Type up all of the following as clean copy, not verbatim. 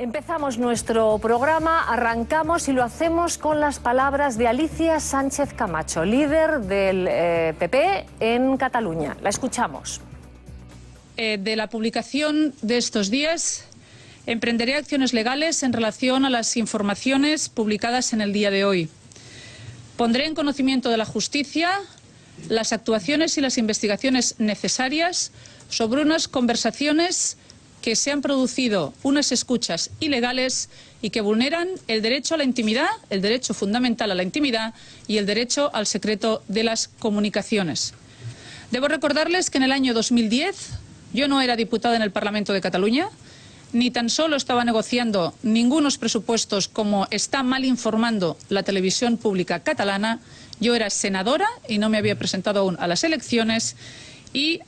Empezamos nuestro programa, arrancamos y lo hacemos con las palabras de Alicia Sánchez Camacho, líder del PP en Cataluña. La escuchamos. De la publicación de estos días, emprenderé acciones legales en relación a las informaciones publicadas en el día de hoy. Pondré en conocimiento de la justicia las actuaciones y las investigaciones necesarias sobre unas conversaciones que se han producido, unas escuchas ilegales y que vulneran el derecho a la intimidad, el derecho fundamental a la intimidad y el derecho al secreto de las comunicaciones. Debo recordarles que en el año 2010 yo no era diputada en el Parlamento de Cataluña, ni tan solo estaba negociando ningunos presupuestos como está mal informando la televisión pública catalana. Yo era senadora y no me había presentado aún a las elecciones y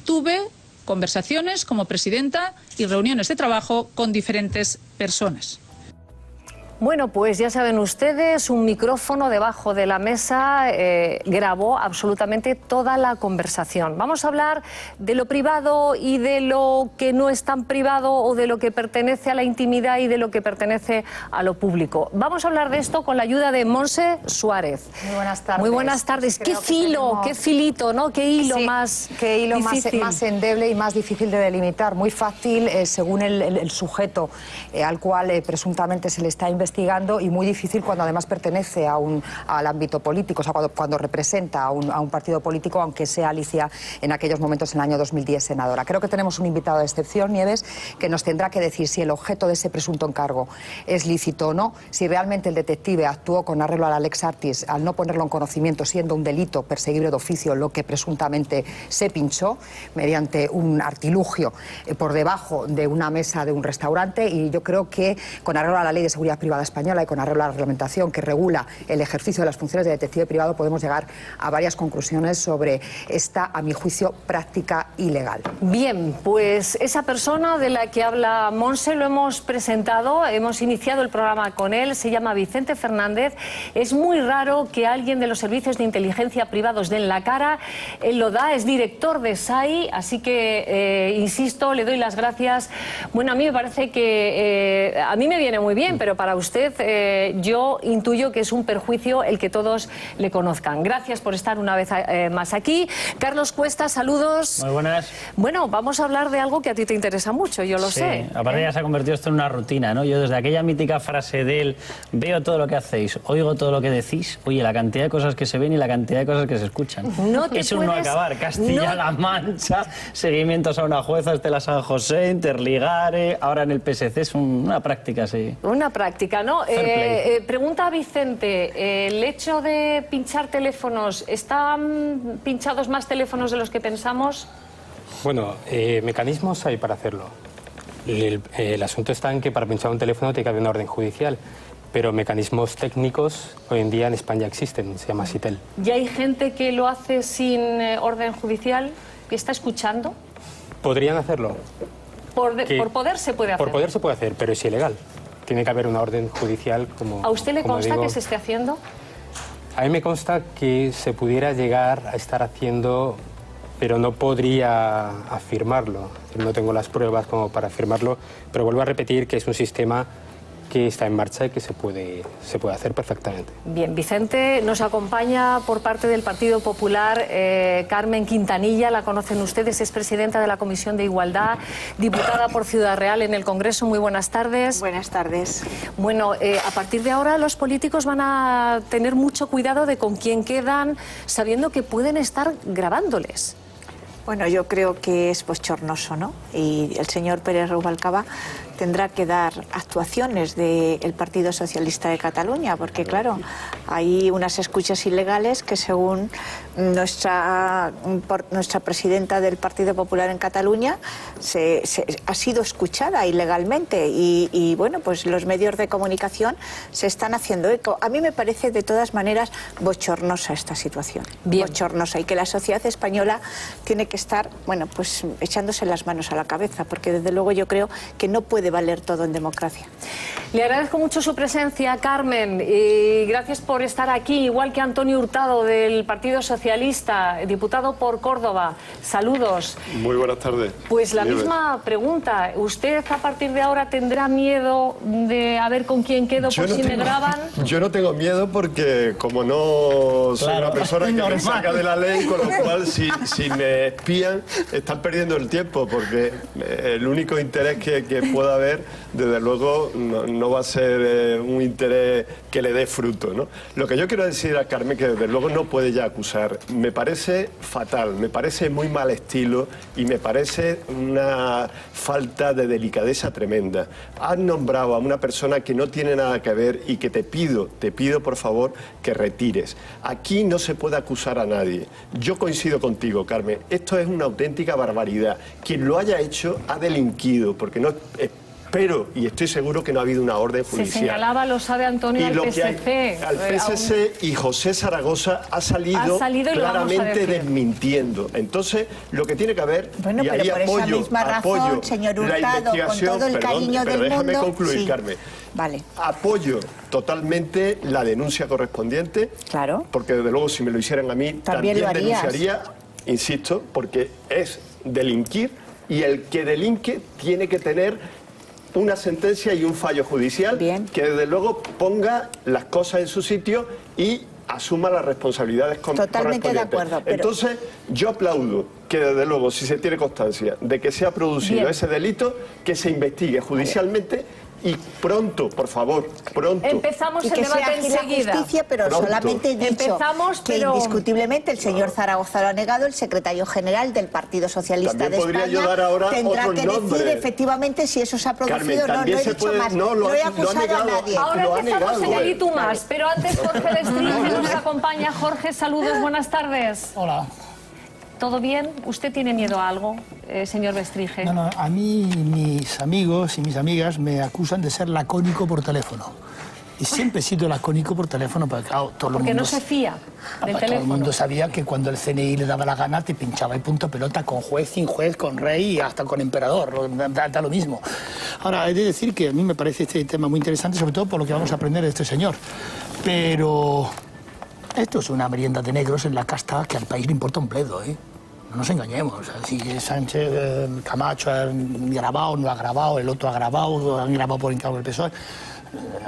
tuve conversaciones como presidenta y reuniones de trabajo con diferentes personas. Bueno, pues ya saben ustedes, un micrófono debajo de la mesa grabó absolutamente toda la conversación. Vamos a hablar de lo privado y de lo que no es tan privado, o de lo que pertenece a la intimidad y de lo que pertenece a lo público. Vamos a hablar de esto con la ayuda de Montse Suárez. Muy buenas tardes. Muy buenas tardes. Qué filo, qué filito, ¿no? Qué hilo más más endeble y más difícil de delimitar. Muy fácil según el sujeto al cual presuntamente se le está investigando, y muy difícil cuando además pertenece al ámbito político, o sea, cuando representa a un partido político, aunque sea Alicia en aquellos momentos, en el año 2010, senadora. Creo que tenemos un invitado de excepción, Nieves, que nos tendrá que decir si el objeto de ese presunto encargo es lícito o no, si realmente el detective actuó con arreglo a la lex artis al no ponerlo en conocimiento, siendo un delito perseguible de oficio lo que presuntamente se pinchó mediante un artilugio por debajo de una mesa de un restaurante. Y yo creo que con arreglo a la Ley de Seguridad Privada española y con arreglo a la reglamentación que regula el ejercicio de las funciones de detective privado, podemos llegar a varias conclusiones sobre esta, a mi juicio, práctica ilegal. Bien, pues esa persona de la que habla Montse lo hemos presentado, hemos iniciado el programa con él, se llama Vicente Fernández. Es muy raro que alguien de los servicios de inteligencia privados den la cara, él lo da, es director de SAI, así que, insisto, le doy las gracias. Bueno, a mí me parece que, a mí me viene muy bien, pero para usted yo intuyo que es un perjuicio el que todos le conozcan. Gracias por estar una vez más aquí. Carlos Cuesta, saludos. Muy buenas. Bueno, vamos a hablar de algo que a ti te interesa mucho, yo lo sé. Aparte ya se ha convertido esto en una rutina, ¿no? Yo desde aquella mítica frase de él, veo todo lo que hacéis, oigo todo lo que decís, oye, la cantidad de cosas que se ven y la cantidad de cosas que se escuchan. Es un no acabar. Castilla-La Mancha, seguimientos a una jueza, Estela San José, Interligare, ahora en el PSC, es una práctica, sí. Una práctica, ¿no? Pregunta a Vicente, ¿el hecho de pinchar teléfonos, están pinchados más teléfonos de los que pensamos? Bueno, mecanismos hay para hacerlo. El asunto está en que para pinchar un teléfono tiene que haber una orden judicial, pero mecanismos técnicos hoy en día en España existen, se llama SITEL. ¿Y hay gente que lo hace sin orden judicial, que está escuchando? Podrían hacerlo. Por poder se puede hacer. Por poder se puede hacer, pero es ilegal. Tiene que haber una orden judicial como... ¿A usted le consta que se esté haciendo? A mí me consta que se pudiera llegar a estar haciendo, pero no podría afirmarlo. No tengo las pruebas como para afirmarlo, pero vuelvo a repetir que es un sistema que está en marcha y que se puede hacer perfectamente. Bien, Vicente, nos acompaña por parte del Partido Popular Carmen Quintanilla, la conocen ustedes, es presidenta de la Comisión de Igualdad, diputada por Ciudad Real en el Congreso. Muy buenas tardes. Buenas tardes. Bueno, a partir de ahora los políticos van a tener mucho cuidado de con quién quedan, sabiendo que pueden estar grabándoles. Bueno, yo creo que es bochornoso, ¿no? Y el señor Pérez Rubalcaba tendrá que dar actuaciones del Partido Socialista de Cataluña, porque claro, hay unas escuchas ilegales que según nuestra presidenta del Partido Popular en Cataluña ha sido escuchada ilegalmente y bueno, pues los medios de comunicación se están haciendo eco. A mí me parece de todas maneras bochornosa esta situación. Bien. Bochornosa, y que la sociedad española tiene que estar, bueno, pues echándose las manos a la cabeza, porque desde luego yo creo que no puede valer todo en democracia. Le agradezco mucho su presencia, Carmen, y gracias por estar aquí, igual que Antonio Hurtado del Partido Socialista, diputado por Córdoba. Saludos. Muy buenas tardes. Pues la misma pregunta. ¿Usted a partir de ahora tendrá miedo de a ver con quién quedo por si me graban? Yo no tengo miedo porque como no soy una persona que me saca de la ley, con lo cual si me espían están perdiendo el tiempo, porque el único interés que pueda haber, desde luego, no va a ser un interés que le dé fruto, ¿no? Lo que yo quiero decir a Carmen, que desde luego no puede ya acusar, me parece fatal, me parece muy mal estilo y me parece una falta de delicadeza tremenda. Has nombrado a una persona que no tiene nada que ver y que te pido por favor que retires. Aquí no se puede acusar a nadie. Yo coincido contigo, Carmen, esto es una auténtica barbaridad. Quien lo haya hecho ha delinquido, porque no... Pero, y estoy seguro que no ha habido una orden judicial. Se señalaba, lo sabe Antonio, al PSC. Al PSC y José Zaragoza ha salido claramente desmintiendo. Entonces, lo que tiene que haber, bueno, y pero ahí por esa misma razón, señor Hurtado, con todo el cariño del mundo... Déjame concluir, sí. Carmen. Vale. Apoyo totalmente la denuncia correspondiente. Claro. Porque, desde luego, si me lo hicieran a mí, también denunciaría, insisto, porque es delinquir y el que delinque tiene que tener una sentencia y un fallo judicial. Bien. Que desde luego ponga las cosas en su sitio y asuma las responsabilidades correspondientes. Totalmente de acuerdo. Pero... Entonces, yo aplaudo que desde luego, si se tiene constancia de que se ha producido ese delito, que se investigue judicialmente y pronto, por favor, pronto. Empezamos el debate enseguida. Justicia, pero Pronto. solamente he dicho Empezamos, que pero... indiscutiblemente el señor Zaragoza lo ha negado, el secretario general del Partido Socialista También de podría España yo dar ahora tendrá otros que nombres. decir efectivamente si eso se ha producido. Carmen, no he se dicho puede... más, No, no he lo ha acusado negado. a nadie. Ahora Lo ha empezamos negado, en el y tú más, pero antes Jorge Destringe nos acompaña. Jorge, saludos, buenas tardes. Hola. ¿Todo bien? ¿Usted tiene miedo a algo, señor Bestringe? No, a mí mis amigos y mis amigas me acusan de ser lacónico por teléfono. Y siempre he sido lacónico por teléfono, porque claro, todo el mundo... Porque no se fía del teléfono. Todo el mundo sabía que cuando el CNI le daba la gana te pinchaba y punto pelota, con juez, sin juez, con rey y hasta con emperador, da lo mismo. Ahora, he de decir que a mí me parece este tema muy interesante, sobre todo por lo que vamos a aprender de este señor. Pero esto es una merienda de negros en la casta que al país le importa un bledo, ¿eh? No nos engañemos. O sea, si Sánchez Camacho ha grabado, no ha grabado, el otro ha grabado, han grabado por encargo del PSOE.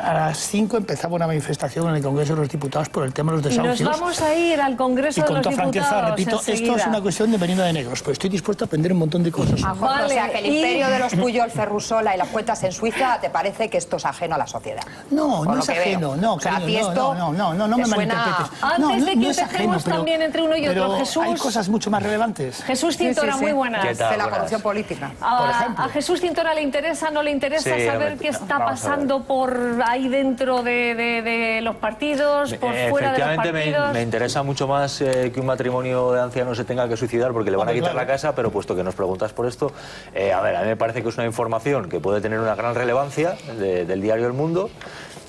A las 5 empezaba una manifestación en el Congreso de los Diputados por el tema de los desahucios. Y nos vamos a ir al Congreso de los Diputados. Y con toda franqueza, repito, esto es una cuestión de merienda de negros, pero estoy dispuesto a aprender un montón de cosas. Vale, o sea, que el imperio de los Puyol, Ferrusola y las cuentas en Suiza, ¿te parece que esto es ajeno a la sociedad? No, no es ajeno, no, cariño, no me malinterpretes. Antes de que es ajeno, empecemos también entre uno y otro, Jesús... hay cosas mucho más relevantes. Jesús Cintora, muy buenas. De la corrupción política. Por ejemplo. ¿A Jesús Cintora le interesa, no le interesa saber qué está pasando por ahí dentro de los partidos, por fuera de los partidos? Efectivamente, me interesa mucho más que un matrimonio de ancianos se tenga que suicidar porque le van a quitar la casa, pero puesto que nos preguntas por esto, a ver, a mí me parece que es una información que puede tener una gran relevancia del diario El Mundo.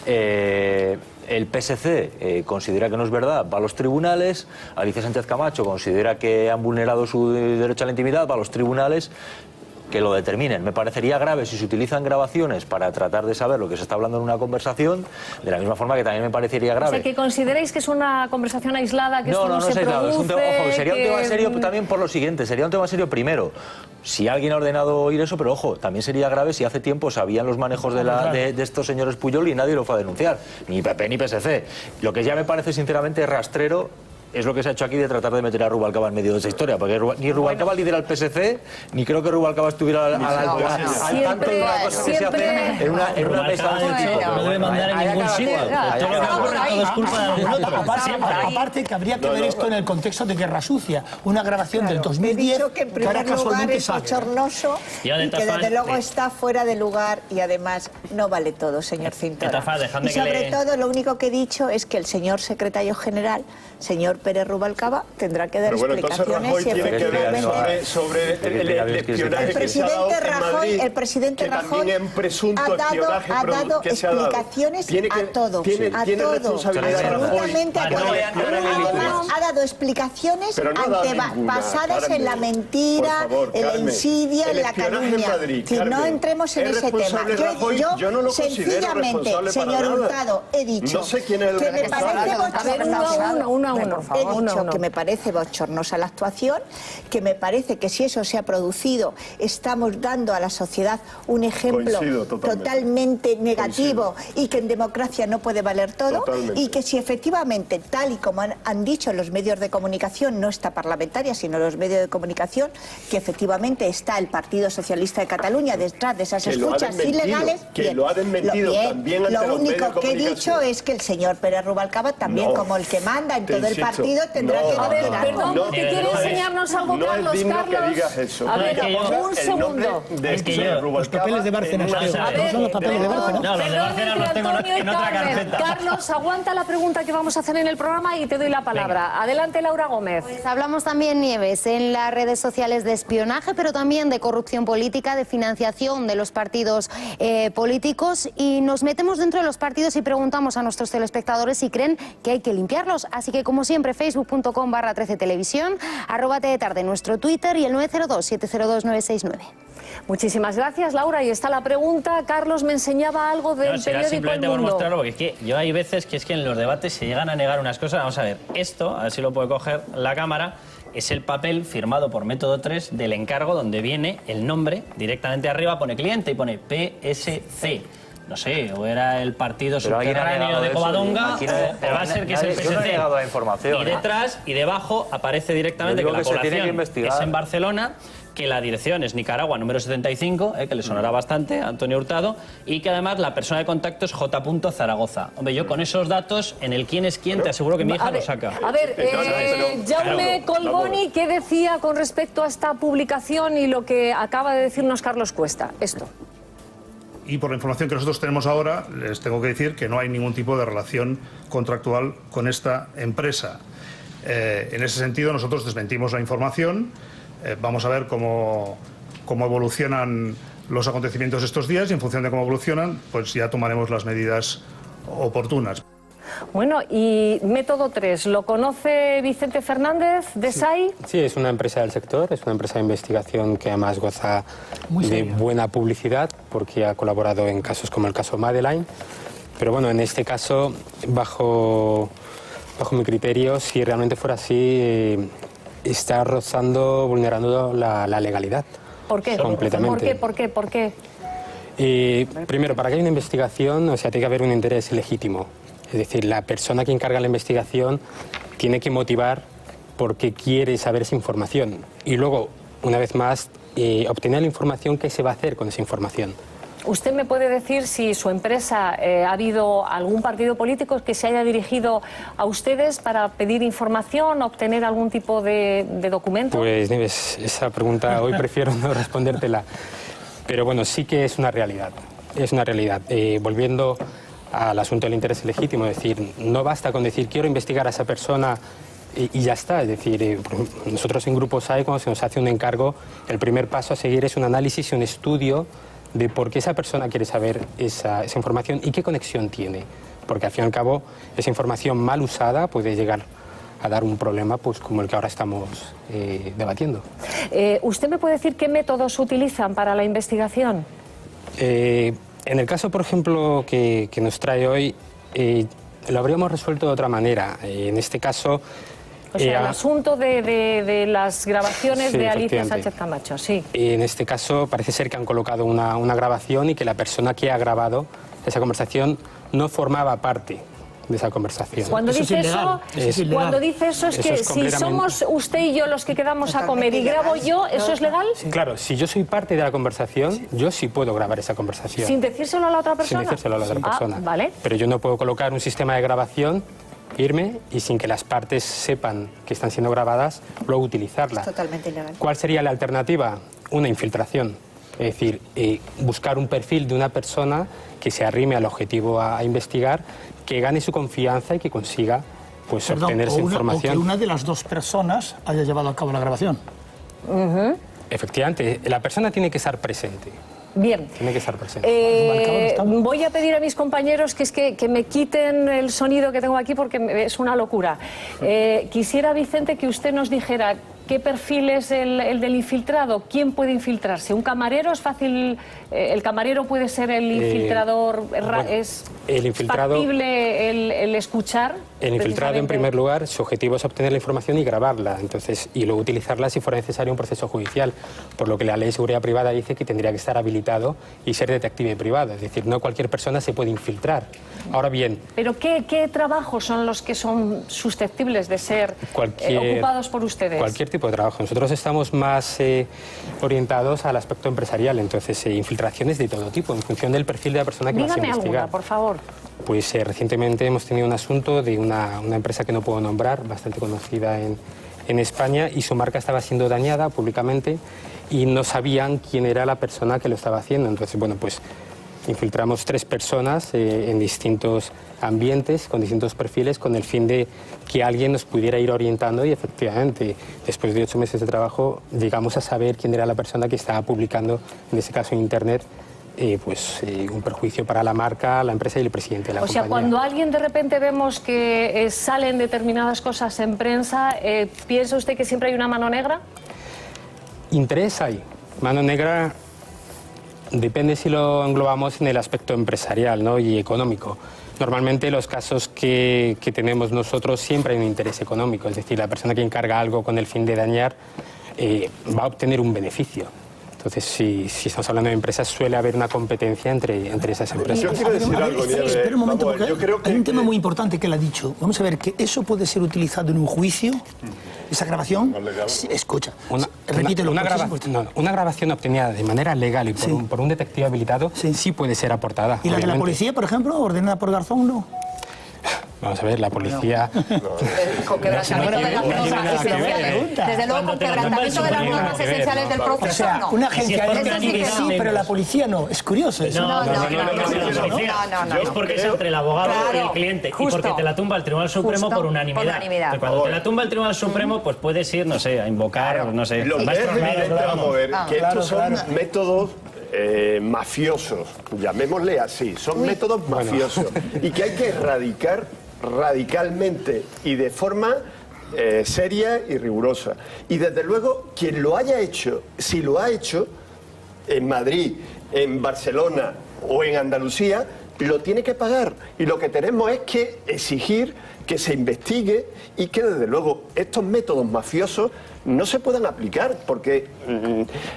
El PSC considera que no es verdad, va a los tribunales. Alicia Sánchez Camacho considera que han vulnerado su derecho a la intimidad, va a los tribunales. Que lo determinen. Me parecería grave si se utilizan grabaciones para tratar de saber lo que se está hablando en una conversación, de la misma forma que también me parecería grave. O sea, que consideráis que es una conversación aislada, que no, esto no es se aislado. produce, Es un tema, ojo, sería un tema serio también por lo siguiente, sería un tema serio primero, si alguien ha ordenado oír eso, pero ojo, también sería grave si hace tiempo sabían los manejos de estos señores Puyol y nadie lo fue a denunciar, ni PP ni PSC. Lo que ya me parece sinceramente rastrero es lo que se ha hecho aquí de tratar de meter a Rubalcaba en medio de esa historia, porque ni Rubalcaba lidera el PSC, ni creo que Rubalcaba estuviera al tanto de una cosa que se hace en una mesa de este tipo. No debe mandar en ningún sitio. Todo lo que ocurre todo es culpa de algún otro. Aparte que habría que ver esto en el contexto de Guerra Sucia, una grabación del 2010 he dicho que en primer lugar es bochornoso y que desde luego está fuera de lugar y además no vale todo, señor Cintora. Y sobre todo lo único que he dicho es que el señor secretario general, señor Pérez Rubalcaba tendrá que dar Pero bueno, entonces explicaciones Rajoy si tiene que ver sobre el espionaje que se ha dado en Madrid, el presidente que Rajoy también es presunto espionaje ha dado que se ha dado. explicaciones a todo. Tiene responsabilidad absolutamente a todo. Además, ha dado explicaciones basadas en la mentira, en la insidia, en la calumnia. Si no entremos en ese tema. Yo no lo sencillamente, señor Hurtado, he dicho que me parece que me parece bochornosa la actuación, que me parece que si eso se ha producido, estamos dando a la sociedad un ejemplo totalmente negativo y que en democracia no puede valer todo, y que si efectivamente, tal y como han dicho los medios de comunicación, no esta parlamentaria, sino los medios de comunicación, que efectivamente está el Partido Socialista de Cataluña detrás de esas escuchas ilegales. Que lo ha desmentido también ante lo los medios de único que he dicho es que el señor Pérez Rubalcaba también, como el que manda en todo el partido, tendrá que decir algo. Perdón, porque quiere enseñarnos algo, no Carlos. Es digno Carlos, que digas eso. A ver, un segundo. Es que los papeles de Bárcenas, ¿no son los papeles de Bárcenas? No, los de Bárcenas los tengo en otra carpeta. Carlos, aguanta la pregunta que vamos a hacer en el programa y te doy la palabra. Adelante, Laura Gómez. Pues hablamos también, Nieves, en las redes sociales de espionaje, pero también de corrupción política, de financiación de los partidos políticos, y nos metemos dentro de los partidos y preguntamos a nuestros telespectadores si creen que hay que limpiarlos. Así que, como siempre, facebook.com/13 televisión, @TETarde nuestro Twitter y el 902-702-969. Muchísimas gracias, Laura. Y está la pregunta. Carlos me enseñaba algo del periódico simplemente El Mundo. por mostrarlo, porque es que yo hay veces que es que en los debates se llegan a negar unas cosas. Vamos a ver, esto, a ver si lo puede coger la cámara, es el papel firmado por Método 3 del encargo, donde viene el nombre directamente arriba, pone cliente y pone PSC. No sé, o era el partido subterráneo de Covadonga, o va a ser que es el PSC. Yo no he llegado a información. Y detrás y debajo aparece directamente que la población es en Barcelona, que la dirección es Nicaragua número 75, que le sonará bastante a Antonio Hurtado, y que además la persona de contacto es J. Zaragoza. Hombre, yo con esos datos, en el quién es quién, te aseguro que mi hija lo saca. A ver, Jaume Colboni, ¿qué decía con respecto a esta publicación y lo que acaba de decirnos Carlos Cuesta? Esto. Y por la información que nosotros tenemos ahora, les tengo que decir que no hay ningún tipo de relación contractual con esta empresa. En ese sentido, nosotros desmentimos la información. Vamos a ver cómo evolucionan los acontecimientos estos días, y en función de cómo evolucionan, pues ya tomaremos las medidas oportunas. Bueno, y Método 3, ¿lo conoce Vicente Fernández de SAI? Sí, es una empresa del sector, es una empresa de investigación que además goza de buena publicidad, porque ha colaborado en casos como el caso Madeleine. Pero bueno, en este caso, bajo mi criterio, si realmente fuera así, está rozando, vulnerando la legalidad. ¿Por qué? Completamente. ¿Por qué? Primero, para que haya una investigación, o sea, tiene que haber un interés legítimo. Es decir, la persona que encarga la investigación tiene que motivar por qué quiere saber esa información. Y luego, una vez más, obtener la información, qué se va a hacer con esa información. ¿Usted me puede decir si su empresa ha habido algún partido político que se haya dirigido a ustedes para pedir información, obtener algún tipo de documento? Pues, Nieves, esa pregunta hoy prefiero no respondértela. Pero bueno, sí que es una realidad. Es una realidad. Volviendo al asunto del interés legítimo, es decir, no basta con decir quiero investigar a esa persona y ya está. Es decir, nosotros en Grupo SAI, cuando se nos hace un encargo, el primer paso a seguir es un análisis y un estudio de por qué esa persona quiere saber esa información y qué conexión tiene. Porque al fin y al cabo, esa información mal usada puede llegar a dar un problema pues como el que ahora estamos debatiendo. ¿Usted me puede decir qué métodos utilizan para la investigación? En el caso, por ejemplo, que nos trae hoy, lo habríamos resuelto de otra manera. En este caso... O sea, el asunto de las grabaciones de Alicia Sánchez Camacho, sí. En este caso parece ser que han colocado una grabación y que la persona que ha grabado esa conversación no formaba parte de esa conversación. Cuando dice eso es que si somos usted y yo los que quedamos a comer y grabo yo, ¿eso es legal? Claro, si yo soy parte de la conversación, yo sí puedo grabar esa conversación. ¿Sin decírselo a la otra persona? Sin decírselo a la otra persona. Vale. Pero yo no puedo colocar un sistema de grabación irme y sin que las partes sepan que están siendo grabadas, luego utilizarla. Es totalmente ilegal. ¿Cuál sería la alternativa? Una infiltración. Es decir, buscar un perfil de una persona que se arrime al objetivo a investigar, que gane su confianza y que consiga pues Perdón, obtener esa o información. que una de las dos personas haya llevado a cabo la grabación. Efectivamente, la persona tiene que estar presente. Bien. Tiene que estar presente. Voy a pedir a mis compañeros que me quiten el sonido que tengo aquí porque es una locura. Quisiera, Vicente, que usted nos dijera qué perfil es el del infiltrado, quién puede infiltrarse. ¿Un camarero es fácil? ¿El camarero puede ser el infiltrador? ¿Es factible el escuchar? El infiltrado, en primer lugar, su objetivo es obtener la información y grabarla, entonces, y luego utilizarla si fuera necesario un proceso judicial, por lo que la ley de seguridad privada dice que tendría que estar habilitado y ser detective privado, es decir, no cualquier persona se puede infiltrar. Ahora bien... ¿Pero qué trabajos son los que son susceptibles de ser ocupados por ustedes? Cualquier tipo de trabajo. Nosotros estamos más orientados al aspecto empresarial, entonces infiltraciones de todo tipo, en función del perfil de la persona que vas a investigar. Dígame alguna, por favor. Pues recientemente hemos tenido un asunto de una empresa que no puedo nombrar, bastante conocida en España, y su marca estaba siendo dañada públicamente y no sabían quién era la persona que lo estaba haciendo. Entonces, bueno, pues infiltramos 3 personas en distintos ambientes, con distintos perfiles, con el fin de que alguien nos pudiera ir orientando y efectivamente, después de 8 meses de trabajo, llegamos a saber quién era la persona que estaba publicando, en ese caso en Internet, un perjuicio para la marca, la empresa y el presidente de la compañía. O sea, cuando alguien de repente vemos que salen determinadas cosas en prensa, ¿piensa usted que siempre hay una mano negra? Interés hay. Mano negra depende si lo englobamos en el aspecto empresarial, ¿no?, y económico. Normalmente los casos que tenemos nosotros siempre hay un interés económico, es decir, la persona que encarga algo con el fin de dañar va a obtener un beneficio. Entonces, si estamos hablando de empresas, suele haber una competencia entre esas empresas. Yo quiero decir algo, Nieves. Espera un momento, Vamos, porque yo creo que hay un tema muy importante que él ha dicho. Vamos a ver, que eso puede ser utilizado en un juicio, esa grabación. Sí, escucha, repítelo. Una grabación obtenida de manera legal y por un detective habilitado sí puede ser aportada. ¿Y la de la policía, por ejemplo, ordenada por Garzón, no? Vamos a ver, la policía... Con quebrantamiento de las normas esenciales. Desde luego, con quebrantamiento de las normas esenciales del proceso, o sea, no. una agencia sí, pero la policía no. Es curioso eso. No. Es porque es entre el abogado y el cliente. Y porque te la tumba el Tribunal Supremo por unanimidad. Pero cuando te la tumba el Tribunal Supremo, pues puedes ir, no sé, a invocar, no sé... Lo que es evidente, vamos a ver, que estos son métodos mafiosos, llamémosle así, son métodos mafiosos y que hay que erradicar radicalmente y de forma seria y rigurosa. Y desde luego, quien lo haya hecho, si lo ha hecho en Madrid, en Barcelona o en Andalucía, lo tiene que pagar. Y lo que tenemos es que exigir que se investigue y que desde luego estos métodos mafiosos no se puedan aplicar, porque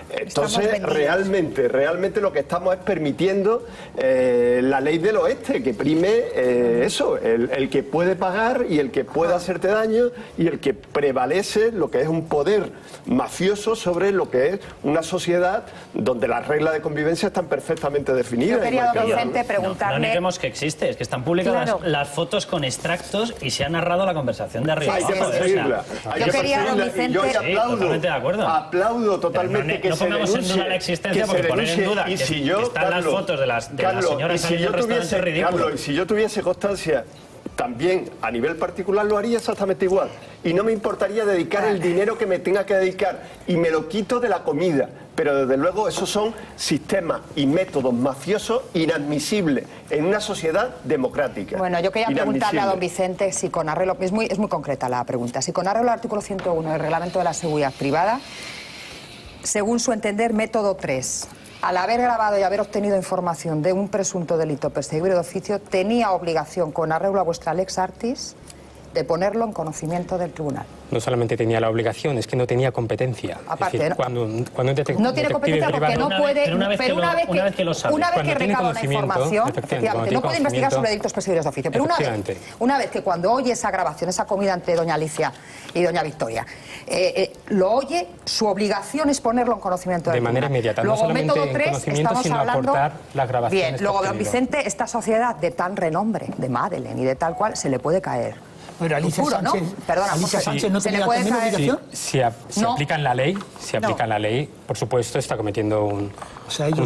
entonces realmente lo que estamos es permitiendo la ley del oeste, que prime el que puede pagar y el que puede hacerte daño y el que prevalece lo que es un poder mafioso sobre lo que es una sociedad donde las reglas de convivencia están perfectamente definidas. Yo quería, don Vicente, preguntarle... No neguemos que existe, es que están publicadas las fotos con extractos y se ha narrado la conversación de arriba. Hay que perseguirla. Yo quería, don Vicente... Aplaudo totalmente que no pongamos en duda la existencia, porque poner en duda que están las fotos de las señoras saliendo del restaurante es ridículo. Carlos, y si yo tuviese constancia, también a nivel particular lo haría exactamente igual. Y no me importaría dedicar el dinero que me tenga que dedicar y me lo quito de la comida. Pero desde luego esos son sistemas y métodos mafiosos inadmisibles en una sociedad democrática. Bueno, yo quería preguntarle a don Vicente si con arreglo, es muy concreta la pregunta, si con arreglo al artículo 101 del Reglamento de la Seguridad Privada, según su entender, método 3, al haber grabado y haber obtenido información de un presunto delito perseguible de oficio, tenía obligación, con arreglo a vuestra lex artis, de ponerlo en conocimiento del tribunal. No solamente tenía la obligación, es que no tenía competencia. Aparte, es decir, cuando no tiene competencia porque no puede... Pero una vez que recaba la información, efectivamente, no puede investigar sobre delitos perseguibles de oficio. Pero una vez que cuando oye esa grabación, esa comida entre doña Alicia y doña Victoria, lo oye, su obligación es ponerlo en conocimiento del tribunal. De manera inmediata, luego, no solamente método en 3, conocimiento, sino aportar las grabaciones. Bien, luego, don Vicente, esta sociedad de tan renombre, de Madeleine y de tal cual, se le puede caer. Pero Alicia Sánchez, ¿no? Perdona, Alicia Sánchez no tenía también obligación. Si aplican la ley, por supuesto, está cometiendo un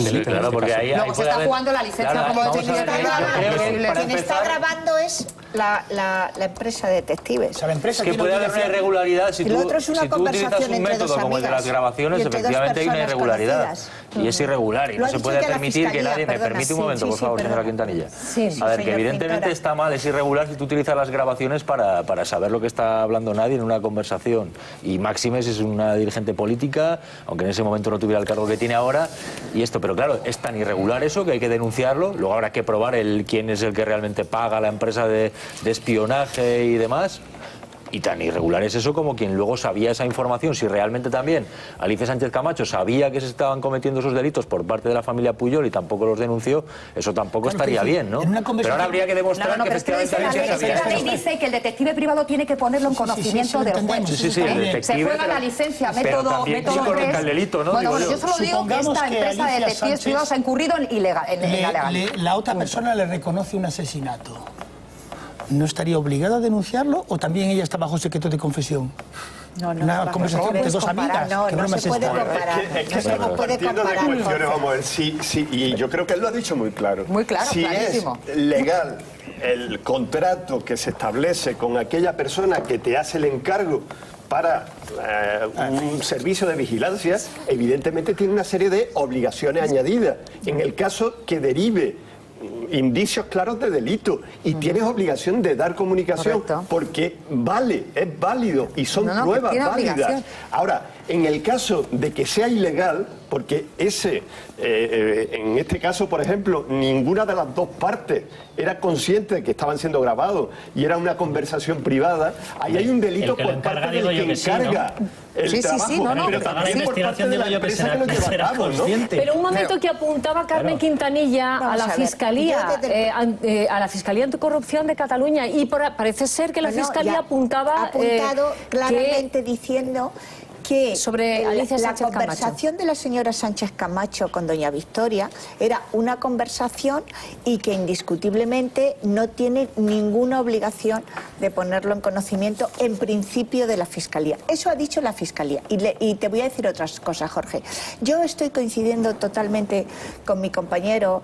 delito. Claro, porque ahí luego se está jugando la licencia como de quien está grabando es la empresa de detectives. O sea, la empresa Es que puede haber una irregularidad si Y lo tú, otro es una si tú utilizas conversación un entre método dos como el de las amigas grabaciones, y entre dos efectivamente hay una personas irregularidad. conocidas. Y es irregular y Lo no ha se dicho puede ya la permitir que Fiscalía, nadie... perdona, Me permite un sí, momento, sí, por sí, favor, señora perdona. Quintanilla. Sí, A ver, que señor evidentemente Pintora. está mal, es irregular si tú utilizas las grabaciones para saber lo que está hablando nadie en una conversación. Y máxime si es una dirigente política, aunque en ese momento no tuviera el cargo que tiene ahora, y esto, pero claro, es tan irregular eso que hay que denunciarlo, luego habrá que probar quién es el que realmente paga a la empresa de espionaje y demás. Y tan irregular es eso como quien luego sabía esa información, si realmente también Alicia Sánchez Camacho sabía que se estaban cometiendo esos delitos por parte de la familia Puyol y tampoco los denunció, eso tampoco estaría bien, ¿no? Pero ahora habría que demostrar que efectivamente Alicia sabía La ley esto. dice que el detective privado tiene que ponerlo en conocimiento del juez. Sí, el detective, Se juega la licencia, pero método también 3. el delito, ¿no? Bueno, Digo yo solo digo que Supongamos esta que empresa de Alicia detectives Sánchez privados ha incurrido en ilegal. La otra persona le reconoce un asesinato. ¿No estaría obligada a denunciarlo o también ella está bajo secreto de confesión? No, Una conversación entre dos amigas. No, ¿Qué no broma se es puede esta? comparar. Es que No se estamos puede partiendo de comparar. cuestiones, Jorge. vamos a ver, sí, y yo creo que él lo ha dicho muy claro. Muy claro, si clarísimo. es legal el contrato que se establece con aquella persona que te hace el encargo para un servicio de vigilancia, evidentemente tiene una serie de obligaciones añadidas. En el caso que derive indicios claros de delito y tienes obligación de dar comunicación. Correcto. Porque es válido y son No, que pruebas tiene válidas. obligación. Ahora, en el caso de que sea ilegal, porque en este caso, por ejemplo, ninguna de las dos partes era consciente de que estaban siendo grabados y era una conversación privada, ahí hay un delito El que lo por parte encarga, del digo yo que que sí, encarga el Sí, trabajo, pero también la por investigación parte de la digo yo que empresa será, que lo lleva a será cabo, ¿no? consciente. Pero un momento que apuntaba Carmen Quintanilla a Vamos la a ver, Fiscalía, yo desde a la Fiscalía Anticorrupción de Cataluña y parece ser que la Bueno, Fiscalía ya apuntaba ha apuntado claramente diciendo que Sobre Alicia la Sánchez Camacho. conversación de la señora Sánchez Camacho con doña Victoria era una conversación y que indiscutiblemente no tiene ninguna obligación de ponerlo en conocimiento en principio de la Fiscalía. Eso ha dicho la Fiscalía. Y te voy a decir otras cosas, Jorge. Yo estoy coincidiendo totalmente con mi compañero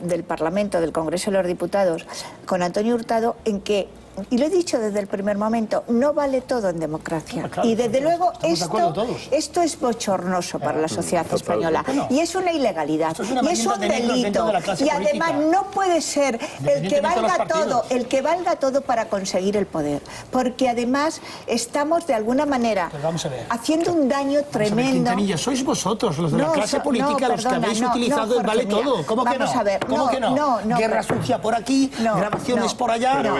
del Parlamento, del Congreso de los Diputados, con Antonio Hurtado, en que, y lo he dicho desde el primer momento, no vale todo en democracia. Claro, Y desde luego estamos de acuerdo todos. esto es bochornoso para la sociedad total. española. Bueno, y es una ilegalidad. esto es una Y es merienda un de negros dentro delito. de la clase Y además política. no puede ser el que Independientemente de los valga partidos. todo, el que valga todo para conseguir el poder. Porque además estamos de alguna manera Pues vamos a ver. haciendo un daño Vamos a ver, tremendo. Quintanilla, sois vosotros, los de la No, clase política, los que perdona, habéis no, utilizado no, el vale Jorge, todo. mira, ¿Cómo que no? vamos a ver, ¿Cómo que no? no, Guerra pero- sucia por aquí, No, grabaciones no. por allá. Pero-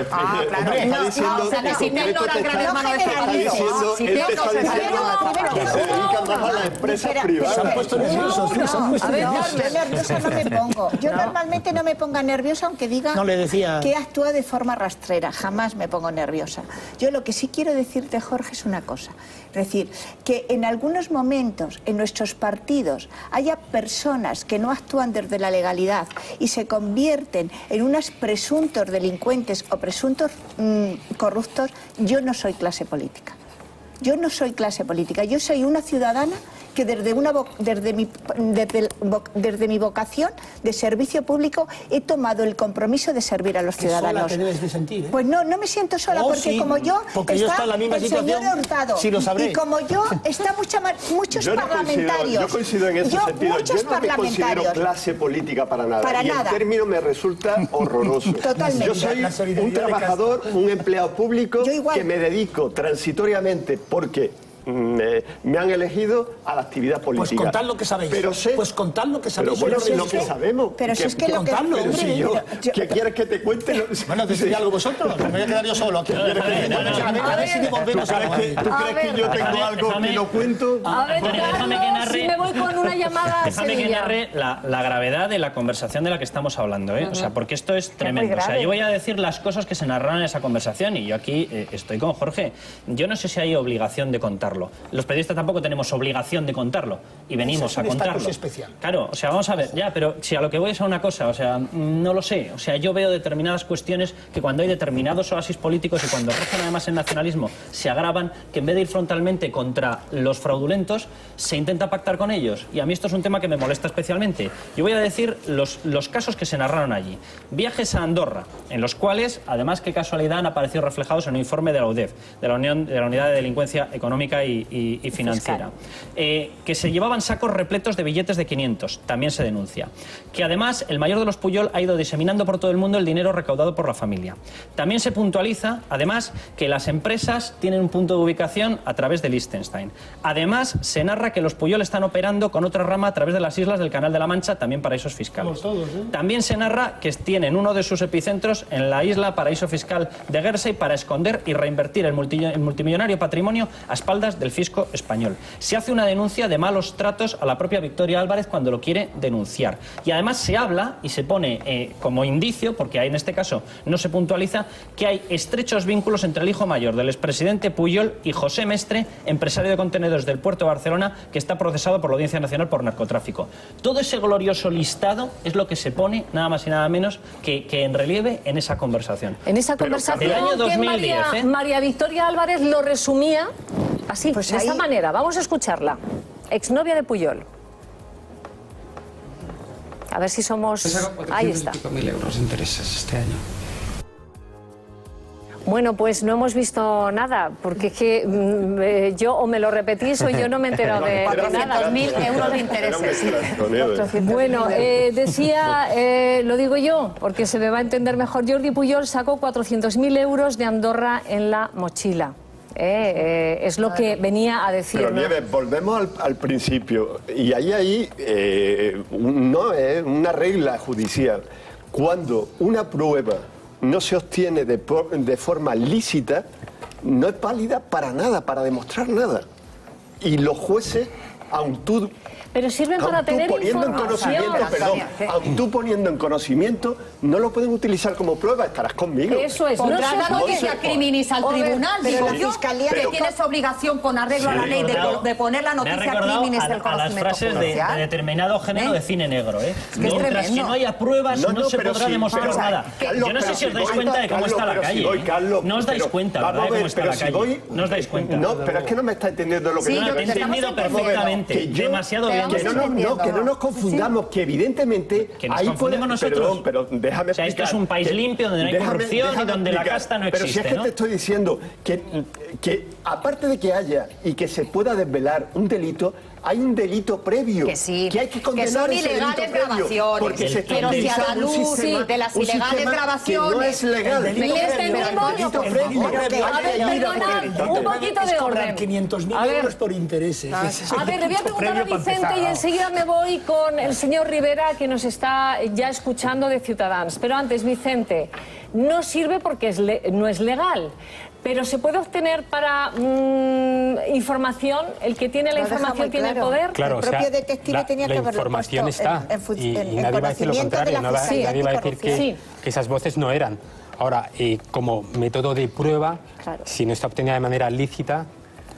Hombre, claro. está diciendo, o sea, que en si concreto Pedro era el gran te hermano de este está partido. diciendo, Si él te Pedro está se diciendo salió, que se dedican más a las empresas Espera, privadas. Se han puesto nerviosos, sí, se han puesto A ver, nerviosos. yo nerviosa no me pongo. Yo normalmente no me ponga nerviosa aunque diga No, le decía- que actúa de forma rastrera. Jamás me pongo nerviosa. Yo lo que sí quiero decirte, Jorge, es una cosa. Es decir, que en algunos momentos en nuestros partidos haya personas que no actúan desde la legalidad y se convierten en unos presuntos delincuentes o presuntos corruptos. Yo no soy clase política. Yo no soy clase política. Yo soy una ciudadana que desde mi vocación de servicio público he tomado el compromiso de servir a los Qué sola ciudadanos. te debes de sentir, ¿eh? Pues no me siento sola, Oh, porque sí, como yo porque yo está estoy en la misma el situación. señor Hurtado, Sí, lo sabré. y como yo está muchos Yo no parlamentarios. yo coincido en ese sentido. Muchos Yo no me considero parlamentarios. clase política para nada. Para y nada. el término me resulta horroroso. Totalmente. Yo soy La solidaridad un de trabajador, un empleado público Yo igual. que me dedico transitoriamente porque me han elegido a la actividad política. Pues contad lo que sabéis. Pero sé, Pues contad lo que sabéis. Pero bueno, Yo no lo sé que eso. sabemos. Pero si es que lo que... contadlo, Pero hombre. si yo, yo- ¿qué quieres que te cuente? Bueno, decidid algo vosotros, me voy a quedar yo solo aquí. A ver si volvemos a algo ahí. ¿Tú crees que yo tengo algo que no cuento? A ver, Bueno, déjame que Carlos, narre- si me voy con una llamada a Déjame que Sevilla. narre la gravedad de la conversación de la que estamos hablando, ¿eh? O sea, porque esto es tremendo. O sea, grave. yo voy a decir las cosas que se narraron en esa conversación y yo aquí estoy con Jorge. Yo no sé si hay obligación de contarlo. contarlo. Los periodistas tampoco tenemos obligación de contarlo y venimos a contarlo. Es un estatus especial. Claro, o sea, vamos a ver, ya, pero si a lo que voy es a una cosa, o sea, no lo sé, o sea, yo veo determinadas cuestiones que cuando hay determinados oasis políticos y cuando rozan además el nacionalismo se agravan, que en vez de ir frontalmente contra los fraudulentos, se intenta pactar con ellos. Y a mí esto es un tema que me molesta especialmente. Yo voy a decir los casos que se narraron allí. Viajes a Andorra, en los cuales, además, qué casualidad, han aparecido reflejados en un informe de la UDEF, de la Unidad de Delincuencia Económica y Financiera. Que se llevaban sacos repletos de billetes de 500, también se denuncia. Que además el mayor de los Pujol ha ido diseminando por todo el mundo el dinero recaudado por la familia. También se puntualiza, además, que las empresas tienen un punto de ubicación a través de Liechtenstein. Además, se narra que los Pujol están operando con otra rama a través de las islas del Canal de la Mancha, también paraísos fiscales. También se narra que tienen uno de sus epicentros en la isla paraíso fiscal de Guernsey para esconder y reinvertir el multimillonario patrimonio a espaldas del fisco español. Se hace una denuncia de malos tratos a la propia Victoria Álvarez cuando lo quiere denunciar. Y además se habla y se pone como indicio, porque en este caso no se puntualiza, que hay estrechos vínculos entre el hijo mayor del expresidente Pujol y José Mestre, empresario de contenedores del puerto de Barcelona, que está procesado por la Audiencia Nacional por narcotráfico. Todo ese glorioso listado es lo que se pone, nada más y nada menos, que en relieve en esa conversación. En esa conversación del año 2010, que María Victoria Álvarez lo resumía así, Pues de esta manera. Vamos a escucharla. Exnovia de Pujol. A ver si somos... Ahí está. 400.000 euros de intereses este año. Bueno, pues no hemos visto nada, porque es que yo o me lo repetís o yo no me he enterado de nada. 400.000 euros de intereses. Bueno, decía, lo digo yo, porque se me va a entender mejor, Jordi Pujol sacó 400.000 euros de Andorra en la mochila. Es lo que venía a decir. Pero ¿no? Nieves, volvemos al principio. Y ahí no es una regla judicial. Cuando una prueba no se obtiene de forma lícita, no es válida para nada, para demostrar nada. Y los jueces, aun tú... Pero sirven para tener información. Aun tú poniendo en conocimiento, no lo pueden utilizar como prueba, estarás conmigo. Eso es. Pondrán la noticia criminis al tribunal. Digo yo que tienes obligación con arreglo a la ley de poner la noticia criminis del conocimiento a las frases de determinado género de cine negro. Mientras que no haya pruebas, no se podrá demostrar nada. Yo no sé si os dais cuenta de cómo está la calle. No os dais cuenta, ¿verdad? De cómo está la calle. No os dais cuenta. No, pero es que no me está entendiendo lo que yo he entendido perfectamente. Demasiado bien. Que no nos confundamos, que evidentemente... Que nos confundimos nosotros. Pero déjame explicar. O sea, esto es un país limpio donde no hay corrupción y donde la casta no existe, Pero si es que te estoy diciendo que aparte de que haya y que se pueda desvelar un delito, hay un delito previo que hay que condenar. Que son ilegales grabaciones. Porque se está pero si a la utilizando un luz sistema, de las ilegales grabaciones... que no es legal. Un poquito de orden. 500.000 euros por intereses. A ver, le voy a preguntar a Vicente y enseguida me voy con el señor Rivera, que nos está ya escuchando de Ciutadans. Pero antes, Vicente, no sirve porque no es legal. Pero se puede obtener para información, el que tiene la información tiene el poder. Claro, el propio detective tenía que haberlo información puesto está y nadie va a decir lo contrario, nadie va a decir que esas voces no eran. Ahora, como método de prueba, si no está obtenida de manera lícita,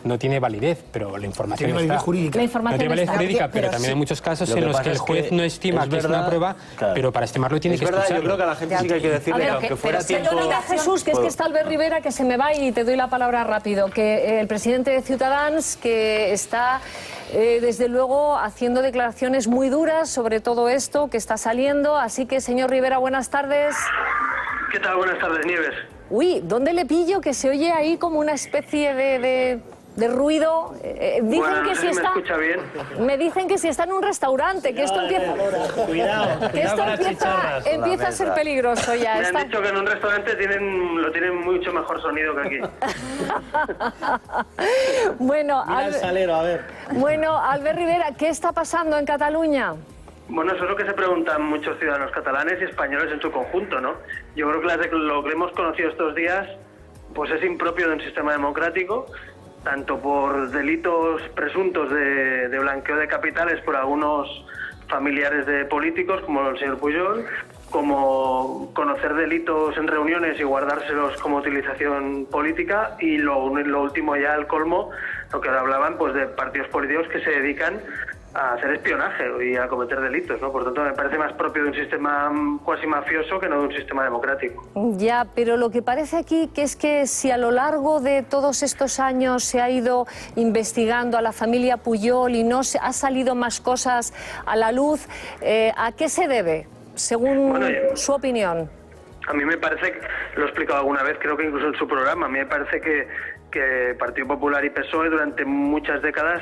no tiene validez, pero la información tiene validez jurídica. No tiene validez jurídica, pero también hay muchos casos en los que el juez no estima que es una prueba, pero para estimarlo tiene que escucharlo. Yo creo que a la gente sí que hay que decirle que aunque fuera tiempo... Pero no diga Jesús, que es que está Albert Rivera, que se me va y te doy la palabra rápido, que el presidente de Ciutadans, que está desde luego haciendo declaraciones muy duras sobre todo esto que está saliendo, así que señor Rivera, buenas tardes. ¿Qué tal? Buenas tardes, Nieves. Uy, ¿dónde le pillo? Que se oye ahí como una especie de ruido. Dicen que si está... ¿Me escucha bien? Me dicen que si está en un restaurante, que esto empieza... Que esto empieza a ser peligroso ya. Me han dicho que en un restaurante lo tienen mucho mejor sonido que aquí. Bueno, Mira el salero, a ver. Bueno, Albert Rivera, ¿qué está pasando en Cataluña? Bueno, eso es lo que se preguntan muchos ciudadanos catalanes y españoles en su conjunto, ¿no? Yo creo que lo que hemos conocido estos días pues es impropio de un sistema democrático, tanto por delitos presuntos de blanqueo de capitales por algunos familiares de políticos, como el señor Pujol, como conocer delitos en reuniones y guardárselos como utilización política, y lo último ya, el colmo, lo que ahora hablaban, pues de partidos políticos que se dedican a hacer espionaje y a cometer delitos, ¿no? Por tanto, me parece más propio de un sistema cuasi mafioso que no de un sistema democrático. Ya, pero lo que parece aquí que es que si a lo largo de todos estos años se ha ido investigando a la familia Pujol y no se ha salido más cosas a la luz, ¿a qué se debe, según su opinión? A mí me parece, lo he explicado alguna vez, creo que incluso en su programa, a mí me parece que Partido Popular y PSOE durante muchas décadas,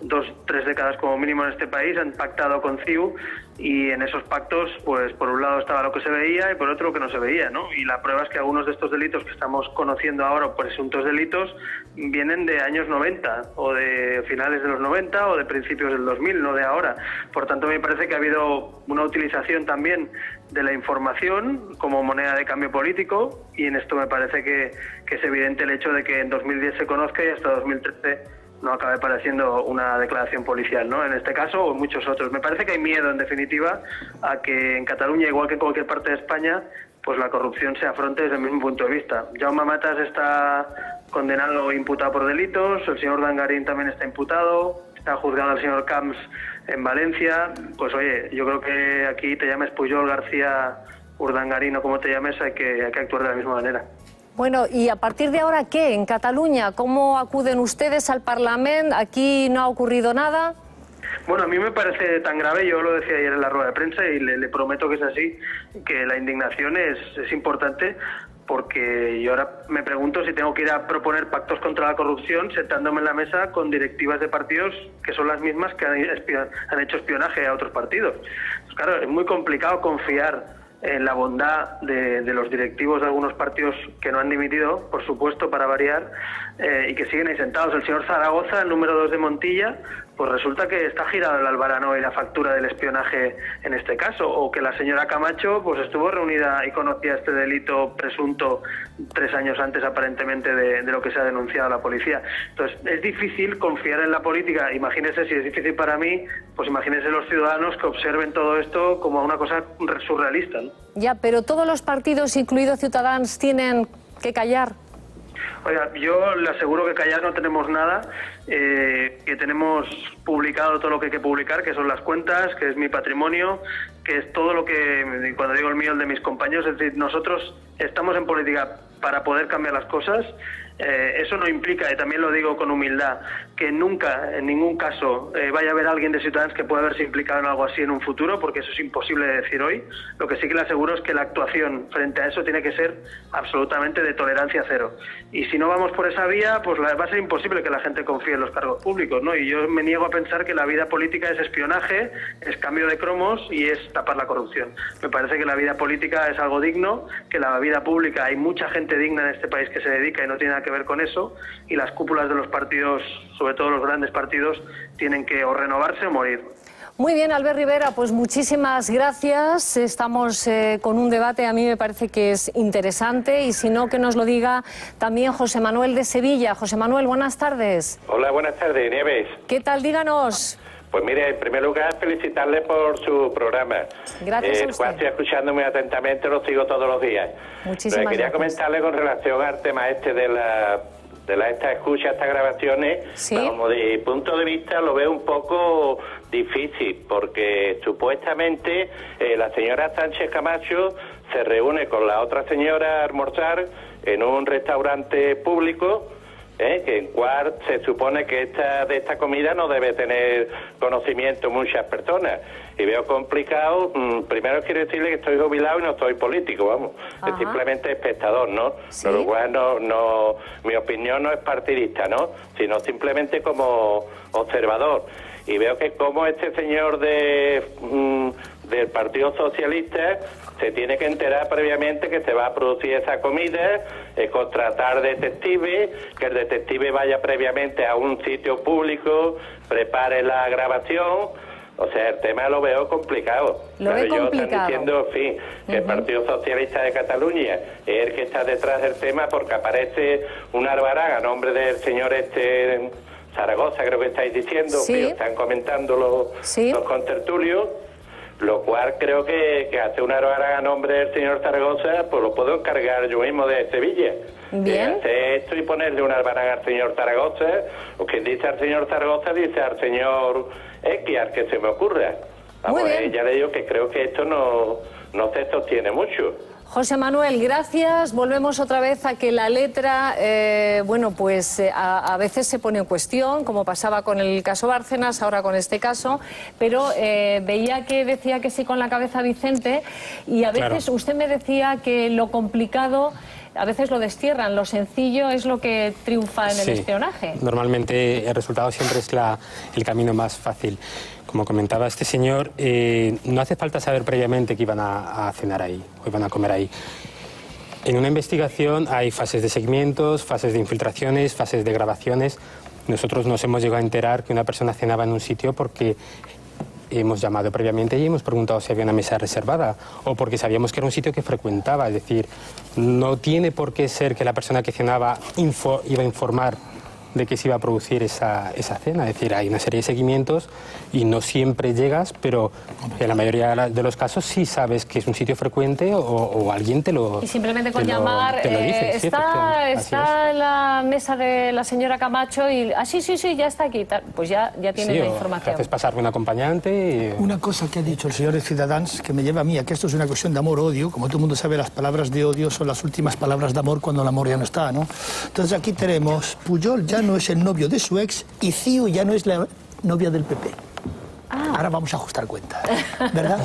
2-3 décadas como mínimo en este país, han pactado con CIU, y en esos pactos, pues por un lado estaba lo que se veía y por otro lo que no se veía, ¿no? Y la prueba es que algunos de estos delitos que estamos conociendo ahora, presuntos delitos, vienen de años 90 o de finales de los 90 o de principios del 2000, no de ahora. Por tanto, me parece que ha habido una utilización también de la información como moneda de cambio político, y en esto me parece que es evidente el hecho de que en 2010 se conozca y hasta 2013 no acabe pareciendo una declaración policial, ¿no? En este caso o en muchos otros. Me parece que hay miedo, en definitiva, a que en Cataluña, igual que en cualquier parte de España, pues la corrupción se afronte desde el mismo punto de vista. Jaume Matas está condenado o imputado por delitos, el señor Urdangarín también está imputado, está juzgado el señor Camps en Valencia. Pues oye, yo creo que aquí, te llames Pujol, García, Urdangarín o como te llames, hay que actuar de la misma manera. Bueno, ¿y a partir de ahora qué? ¿En Cataluña? ¿Cómo acuden ustedes al Parlamento? ¿Aquí no ha ocurrido nada? Bueno, a mí me parece tan grave, yo lo decía ayer en la rueda de prensa y le prometo que es así, que la indignación es importante, porque yo ahora me pregunto si tengo que ir a proponer pactos contra la corrupción sentándome en la mesa con directivas de partidos que son las mismas que han hecho espionaje a otros partidos. Pues claro, es muy complicado confiar en la bondad de los directivos de algunos partidos que no han dimitido, por supuesto, para variar, y que siguen ahí sentados. El señor Zaragoza, el número 2 de Montilla, pues resulta que está girado el albarano y la factura del espionaje en este caso, o que la señora Camacho pues estuvo reunida y conocía este delito presunto 3 años antes aparentemente de lo que se ha denunciado a la policía. Entonces es difícil confiar en la política. Imagínese, si es difícil para mí, pues imagínense los ciudadanos que observen todo esto como una cosa surrealista, ¿no? Ya, pero todos los partidos, incluidos Ciudadanos, tienen que callar. Oiga, yo le aseguro que callar no tenemos nada, que tenemos publicado todo lo que hay que publicar, que son las cuentas, que es mi patrimonio, que es todo lo que, cuando digo el mío, el de mis compañeros, es decir, nosotros estamos en política para poder cambiar las cosas. Eso no implica, y también lo digo con humildad, que nunca, en ningún caso, vaya a haber alguien de Ciudadanos que pueda verse implicado en algo así en un futuro, porque eso es imposible de decir hoy. Lo que sí que le aseguro es que la actuación frente a eso tiene que ser absolutamente de tolerancia cero. Y si no vamos por esa vía, pues va a ser imposible que la gente confíe en los cargos públicos, ¿no? Y yo me niego a pensar que la vida política es espionaje, es cambio de cromos y es tapar la corrupción. Me parece que la vida política es algo digno, que la vida pública, hay mucha gente digna en este país que se dedica y no tiene nada que ver con eso, y las cúpulas de los partidos, sobre todo los grandes partidos, tienen que o renovarse o morir. Muy bien, Albert Rivera, pues muchísimas gracias. Estamos con un debate, a mí me parece que es interesante, y si no, que nos lo diga también José Manuel de Sevilla. José Manuel, buenas tardes. Hola, buenas tardes, Nieves. ¿Qué tal? Díganos. Pues mire, en primer lugar, felicitarle por su programa. Gracias a usted. Estoy escuchando muy atentamente, lo sigo todos los días. Muchísimas Pero quería gracias. comentarle con relación al tema este de esta escucha, estas grabaciones. ¿Sí? Como de mi punto de vista lo veo un poco difícil, porque supuestamente la señora Sánchez Camacho se reúne con la otra señora a almorzar en un restaurante público, que en cual se supone que de esta comida no debe tener conocimiento muchas personas. Y veo complicado, primero quiero decirle que estoy jubilado y no soy político, vamos, es simplemente espectador, ¿no? ¿Sí? Con lo cual mi opinión no es partidista, ¿no? Sino simplemente como observador. Y veo que como este señor del Partido Socialista se tiene que enterar previamente que se va a producir esa comida, contratar detectives, que el detective vaya previamente a un sitio público, prepare la grabación. O sea, el tema lo veo complicado. Lo ve complicado. Ellos están diciendo, en fin, que el Partido Socialista de Cataluña es el que está detrás del tema, porque aparece un albarán a nombre del señor Zaragoza, creo que estáis diciendo, Sí. que están comentando los contertulios. Lo cual creo que hacer una hora a nombre del señor Zaragoza, pues lo puedo encargar yo mismo de Sevilla. Bien. Hacer esto y ponerle una albaraga al señor Zaragoza, o quien dice al señor Zaragoza, dice al señor X, al que se me ocurra. Vamos, ya le digo que creo que esto no se sostiene mucho. José Manuel, gracias. Volvemos otra vez a que la letra, bueno, pues a veces se pone en cuestión, como pasaba con el caso Bárcenas, ahora con este caso, pero veía que decía que sí con la cabeza Vicente, y a veces usted me decía que lo complicado a veces lo destierran, lo sencillo es lo que triunfa en el espionaje. Normalmente el resultado siempre es el camino más fácil. Como comentaba este señor, no hace falta saber previamente que iban a cenar ahí o iban a comer ahí. En una investigación hay fases de seguimientos, fases de infiltraciones, fases de grabaciones. Nosotros nos hemos llegado a enterar que una persona cenaba en un sitio porque hemos llamado previamente y hemos preguntado si había una mesa reservada o porque sabíamos que era un sitio que frecuentaba. Es decir, no tiene por qué ser que la persona que cenaba iba a informar de que se iba a producir esa cena. Es decir, hay una serie de seguimientos y no siempre llegas, pero en la mayoría de los casos sí sabes que es un sitio frecuente o alguien te lo Y simplemente con llamar, dice. está en la mesa de la señora Camacho y... Ah, sí, ya está aquí. Pues ya tienes la información. Haces pasar un acompañante y... Una cosa que ha dicho el señor de Ciudadans que me lleva a mí a que esto es una cuestión de amor-odio. Como todo el mundo sabe, las palabras de odio son las últimas palabras de amor cuando el amor ya no está, ¿no? Entonces aquí tenemos Pujol ya no es el novio de su ex y Ciu ya no es la novia del PP. Ahora vamos a ajustar cuentas, ¿verdad?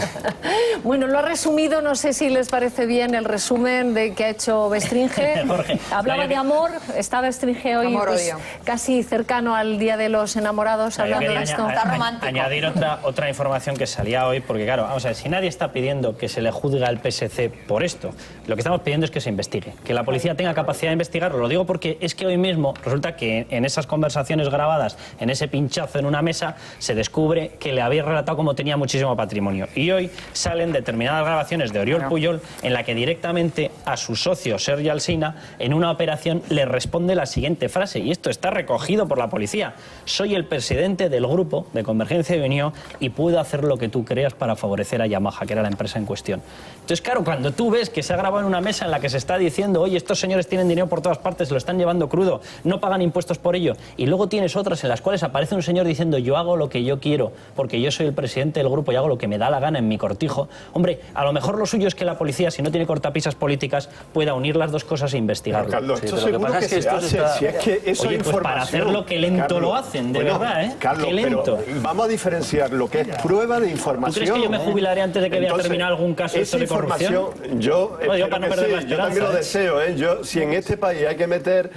Bueno, lo ha resumido, no sé si les parece bien el resumen de que ha hecho Bestringe. Hablaba de amor, está Bestringe hoy pues, casi cercano al Día de los Enamorados, hablando de esto. Está romántico. Añadir otra información que salía hoy, porque claro, vamos a ver, si nadie está pidiendo que se le juzgue al PSC por esto, lo que estamos pidiendo es que se investigue, que la policía tenga capacidad de investigarlo. Lo digo porque es que hoy mismo resulta que en esas conversaciones grabadas, en ese pinchazo en una mesa, se descubre que le había relatado cómo tenía muchísimo patrimonio. Y hoy salen determinadas grabaciones de Oriol Pujol en la que directamente a su socio Sergi Alsina en una operación le responde la siguiente frase, y esto está recogido por la policía: soy el presidente del grupo de Convergencia y Unió y puedo hacer lo que tú creas para favorecer a Yamaha, que era la empresa en cuestión. Entonces, claro, cuando tú ves que se ha grabado en una mesa en la que se está diciendo, oye, estos señores tienen dinero por todas partes, se lo están llevando crudo, no pagan impuestos por ello, y luego tienes otras en las cuales aparece un señor diciendo, yo hago lo que yo quiero, porque yo soy el presidente del grupo y hago lo que me da la gana en mi cortijo. Hombre, a lo mejor lo suyo es que la policía, si no tiene cortapisas políticas, pueda unir las dos cosas e investigarlo. Carlos, esto seguro que se hace. Si es que eso oye, pues para hacerlo, qué lento Carlos, lo hacen, de verdad, ¿eh? Carlos, qué lento. Pero vamos a diferenciar lo que es prueba de información. ¿Tú crees que yo me jubilaré antes de que vaya a terminar algún caso de corrupción? Yo para no perder la esperanza, yo también lo deseo, ¿eh? Si en este país hay que meter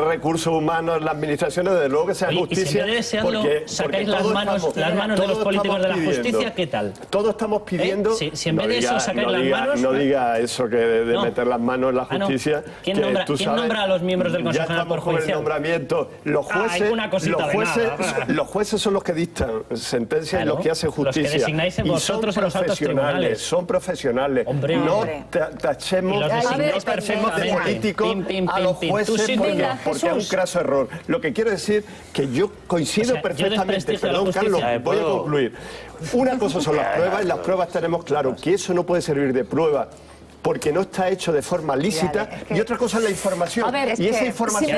recursos humanos en las administraciones, desde luego que sea justicia. Y si en vez de desearlo, sacáis las manos de los políticos de la justicia, ¿qué tal? Todos estamos pidiendo... Si en vez de eso sacáis las manos... No diga eso que de meter las manos en la justicia... ¿Quién nombra a los miembros del Consejo General por Judicial? Ya estamos con el nombramiento. Los jueces son los que dictan sentencias y los que hacen justicia. Los que designáis vosotros en los altos tribunales. Son profesionales. Hombre, no tachemos de políticos a los jueces porque es un craso error. Lo que quiero decir que yo coincido perfectamente, perdón Carlos, voy a concluir. Una cosa son las pruebas y las pruebas tenemos claro que eso no puede servir de prueba porque no está hecho de forma lícita, y otra cosa es la información. Y esa información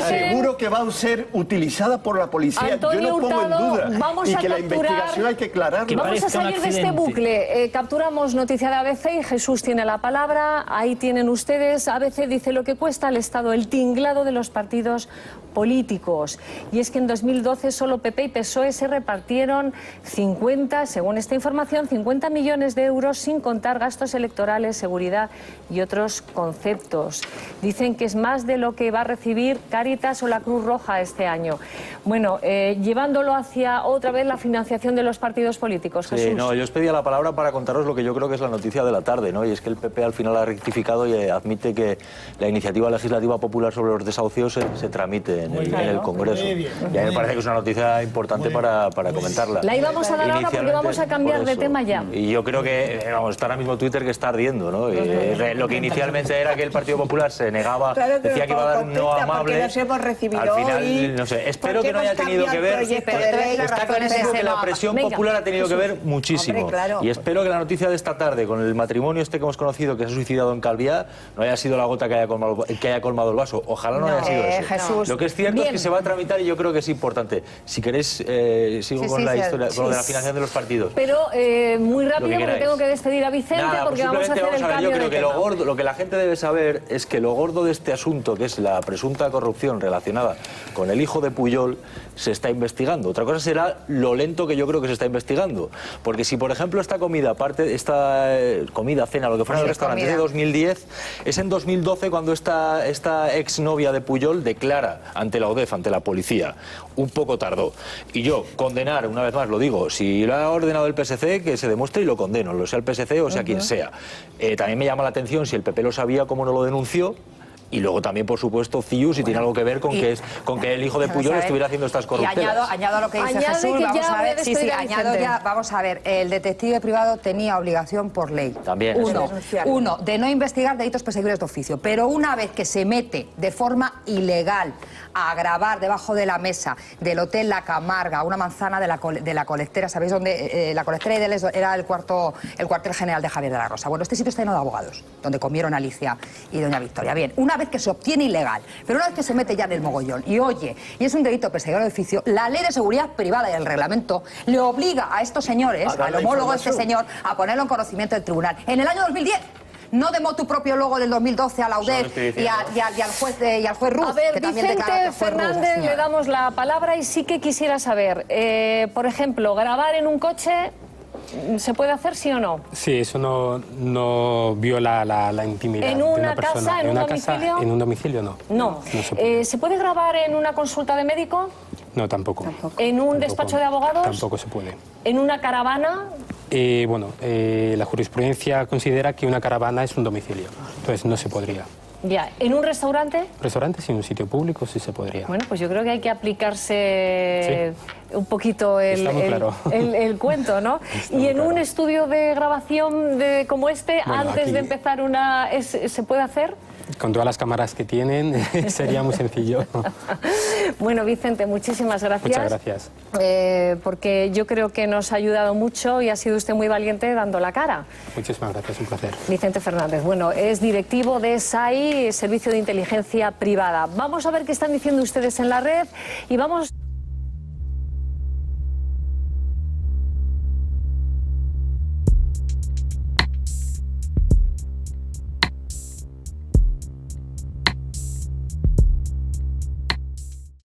seguro que va a ser utilizada por la policía. Antonio Yo no pongo en duda. Vamos y que la investigación hay que aclararla. Vamos a salir de este bucle. Capturamos noticia de ABC y Jesús tiene la palabra. Ahí tienen ustedes. ABC dice lo que cuesta al Estado el tinglado de los partidos políticos. Y es que en 2012 solo PP y PSOE se repartieron 50, según esta información, 50 millones de euros sin contar gastos electorales, seguridad y otros conceptos. Dicen que es más de lo que va a recibir Cáritas o la Cruz Roja este año. Bueno, llevándolo hacia otra vez la financiación de los partidos políticos. Jesús. Sí, no, yo os pedía la palabra para contaros lo que yo creo que es la noticia de la tarde, ¿no? Y es que el PP al final ha rectificado y admite que la iniciativa legislativa popular sobre los desahucios se tramite en el Congreso. Y a mí me parece que es una noticia importante para comentarla. La íbamos a dar ahora porque vamos a cambiar de tema ya. Y yo creo que está ahora mismo Twitter que está ardiendo, ¿no? Lo que inicialmente era que el Partido Popular se negaba, Claro que decía que iba a dar un no amable. Porque nos hemos recibido al final, hoy, no sé, espero porque que no haya hemos tenido que cambiado ver. el proyecto de ley, las Está razones clarísimo de que la no. presión Venga, popular ha tenido que ver Jesús. muchísimo. Hombre, claro. Y espero que la noticia de esta tarde, con el matrimonio este que hemos conocido, que se ha suicidado en Calviá, no haya sido la gota que haya colmado el vaso. Ojalá no haya sido eso. Jesús, Lo que es cierto es que se va a tramitar y yo creo que es importante. Si queréis, sigo con la historia, con lo de la financiación de los partidos. Pero muy rápido, porque queráis. tengo que despedir a Vicente, Nada, porque vamos a hacer el cambio yo creo de que tema. lo que la gente debe saber es que lo gordo de este asunto, que es la presunta corrupción relacionada con el hijo de Pujol, se está investigando. Otra cosa será lo lento que yo creo que se está investigando. Porque si, por ejemplo, esta comida, cena, lo que fuera en el restaurante, es de 2010, es en 2012 cuando esta exnovia de Pujol declara ante la ODEF, ante la policía. Un poco tardó. Y yo, condenar, una vez más lo digo, si lo ha ordenado el PSC, que se demuestre y lo condeno, lo sea el PSC o sea quien sea. También me llama la atención si el PP lo sabía, cómo no lo denunció. Y luego también, por supuesto, CIU, si tiene algo que ver con que el hijo de Pujol estuviera haciendo estas corruptelas. Y añado lo que dice Añade Jesús, que vamos ya a ver. voy a despedir a añado Vicente. ya, vamos a ver. El detective privado tenía obligación por ley. También. Uno, de no investigar delitos perseguibles de oficio. Pero una vez que se mete de forma ilegal a grabar debajo de la mesa del Hotel La Camarga, una manzana de la colectera, ¿sabéis dónde? La colectera era el cuartel general de Javier de la Rosa. Bueno, este sitio está lleno de abogados, donde comieron Alicia y doña Victoria. Bien, una vez que se obtiene ilegal, pero una vez que se mete ya en el mogollón y es un delito perseguido de oficio, la ley de seguridad privada y el reglamento le obliga a estos señores, al homólogo de este señor, a ponerlo en conocimiento del tribunal. En el año 2010. No de tu propio logo del 2012 a la UDEF y al juez Ruz. A ver, que también Vicente declara que fue Ruz, Fernández, señora. le damos la palabra y sí que quisiera saber, por ejemplo, grabar en un coche, ¿se puede hacer sí o no? Sí, eso no viola la intimidad ¿En de una una persona. casa, en un domicilio? En un domicilio no. No. se puede. ¿Se puede grabar en una consulta de médico? No, tampoco. ¿En un despacho de abogados? Tampoco se puede. ¿En una caravana? La jurisprudencia considera que una caravana es un domicilio, entonces no se podría. Ya. ¿En un restaurante? Restaurantes y en un sitio público sí se podría. Bueno, pues yo creo que hay que aplicarse un poquito Está muy claro. el cuento, ¿no? Está y muy en un claro. estudio de grabación como este, Bueno, antes aquí- de empezar ¿se puede hacer? Con todas las cámaras que tienen sería muy sencillo. Bueno, Vicente, muchísimas gracias. Muchas gracias. Porque yo creo que nos ha ayudado mucho y ha sido usted muy valiente dando la cara. Muchísimas gracias, un placer. Vicente Fernández, bueno, es directivo de SAI, Servicio de Inteligencia Privada. Vamos a ver qué están diciendo ustedes en la red y vamos...